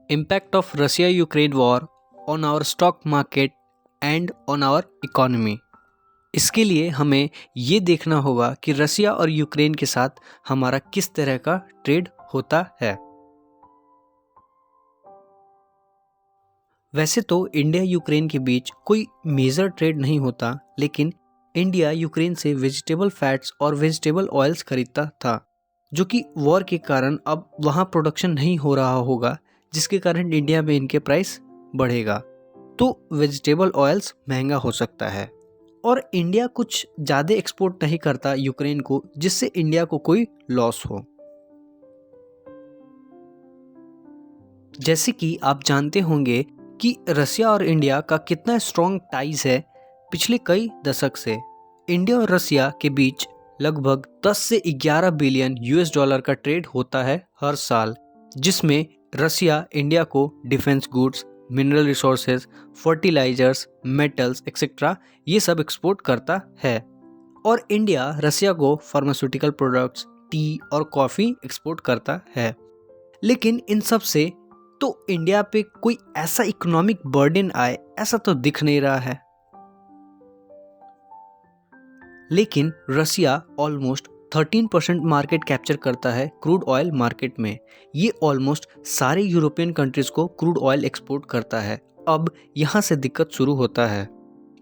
Impact of Russia-Ukraine war on our stock market and on our economy। इसके लिए हमें ये देखना होगा कि रसिया और यूक्रेन के साथ हमारा किस तरह का ट्रेड होता है। वैसे तो इंडिया यूक्रेन के बीच कोई मेजर ट्रेड नहीं होता, लेकिन इंडिया यूक्रेन से वेजिटेबल फैट्स और वेजिटेबल ऑयल्स खरीदता था, जो कि वॉर के कारण अब वहाँ प्रोडक्शन नहीं हो रहा होगा, जिसके कारण इंडिया में इनके प्राइस बढ़ेगा, तो वेजिटेबल ऑयल्स महंगा हो सकता है। और इंडिया कुछ ज़्यादा एक्सपोर्ट नहीं करता यूक्रेन को, जिससे इंडिया को कोई लॉस हो। जैसे कि आप जानते होंगे कि रसिया और इंडिया का कितना स्ट्रॉन्ग टाइज है पिछले कई दशक से। इंडिया और रसिया के बीच लगभग 10 से 11 बिलियन यूएस डॉलर का ट्रेड होता है हर साल, जिसमें रसिया इंडिया को defence goods, mineral resources, fertilizers, metals etcetera ये सब एक्सपोर्ट करता है। और इंडिया रसिया को फार्मास्यूटिकल प्रोडक्ट्स, टी और कॉफ़ी एक्सपोर्ट करता है। लेकिन इन सब से तो इंडिया पे कोई ऐसा इकोनॉमिक बर्डन आए ऐसा तो दिख नहीं रहा है। लेकिन रसिया ऑलमोस्ट 13% मार्केट कैप्चर करता है क्रूड ऑयल मार्केट में। ये ऑलमोस्ट सारे यूरोपियन कंट्रीज को क्रूड ऑयल एक्सपोर्ट करता है। अब यहाँ से दिक्कत शुरू होता है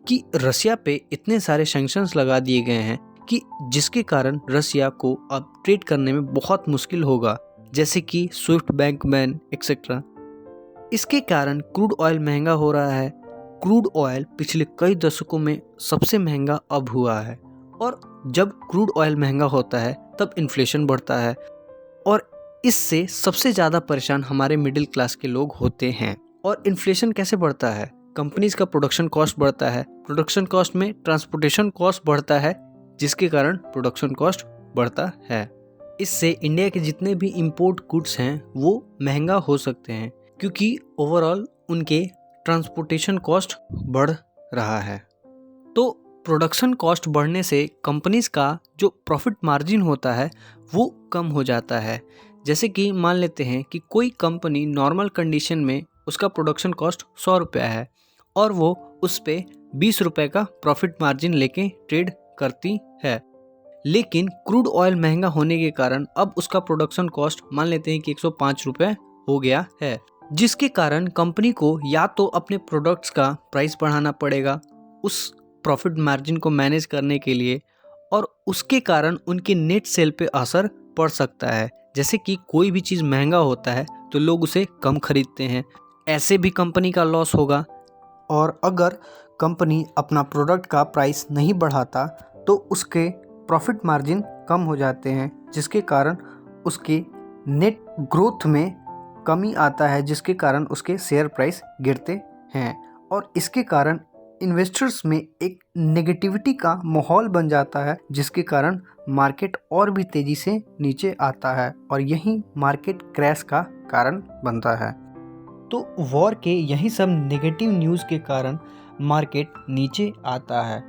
कि रसिया पे इतने सारे सैंक्शंस लगा दिए गए हैं कि जिसके कारण रसिया को अब ट्रेड करने में बहुत मुश्किल होगा, जैसे कि स्विफ्ट बैंक बैन एक्सेट्रा। इसके कारण क्रूड ऑयल महंगा हो रहा है। क्रूड ऑयल पिछले कई दशकों में सबसे महंगा अब हुआ है, और जब क्रूड ऑयल महंगा होता है तब इन्फ्लेशन बढ़ता है, और इससे सबसे ज़्यादा परेशान हमारे मिडिल क्लास के लोग होते हैं। और इन्फ्लेशन कैसे बढ़ता है? कंपनीज का प्रोडक्शन कॉस्ट बढ़ता है, प्रोडक्शन कॉस्ट में ट्रांसपोर्टेशन कॉस्ट बढ़ता है, जिसके कारण प्रोडक्शन कॉस्ट बढ़ता है। इससे इंडिया के जितने भी इंपोर्ट गुड्स हैं वो महंगा हो सकते हैं, क्योंकि ओवरऑल उनके ट्रांसपोर्टेशन कॉस्ट बढ़ रहा है। तो प्रोडक्शन कॉस्ट बढ़ने से कंपनीज का जो प्रॉफिट मार्जिन होता है वो कम हो जाता है। जैसे कि मान लेते हैं कि कोई कंपनी नॉर्मल कंडीशन में उसका प्रोडक्शन कॉस्ट 100 रुपया है और वो उस पे 20 रुपये का प्रॉफिट मार्जिन लेके ट्रेड करती है। लेकिन क्रूड ऑयल महंगा होने के कारण अब उसका प्रोडक्शन कॉस्ट मान लेते हैं कि 105 रुपये हो गया है, जिसके कारण कंपनी को या तो अपने प्रोडक्ट्स का प्राइस बढ़ाना पड़ेगा उस प्रॉफिट मार्जिन को मैनेज करने के लिए, और उसके कारण उनके नेट सेल पे असर पड़ सकता है। जैसे कि कोई भी चीज़ महंगा होता है तो लोग उसे कम खरीदते हैं, ऐसे भी कंपनी का लॉस होगा। और अगर कंपनी अपना प्रोडक्ट का प्राइस नहीं बढ़ाता तो उसके प्रॉफिट मार्जिन कम हो जाते हैं, जिसके कारण उसके नेट ग्रोथ में कमी आता है, जिसके कारण उसके शेयर प्राइस गिरते हैं। और इसके कारण इन्वेस्टर्स में एक नेगेटिविटी का माहौल बन जाता है, जिसके कारण मार्केट और भी तेज़ी से नीचे आता है, और यही मार्केट क्रैश का कारण बनता है। तो वॉर के यही सब नेगेटिव न्यूज़ के कारण मार्केट नीचे आता है,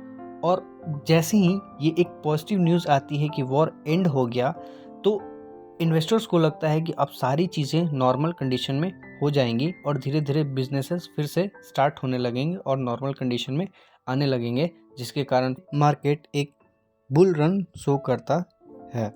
और जैसे ही ये एक पॉजिटिव न्यूज़ आती है कि वॉर एंड हो गया, तो इन्वेस्टर्स को लगता है कि अब सारी चीज़ें नॉर्मल कंडीशन में हो जाएंगी और धीरे धीरे बिजनेसेस फिर से स्टार्ट होने लगेंगे और नॉर्मल कंडीशन में आने लगेंगे, जिसके कारण मार्केट एक बुल रन शो करता है।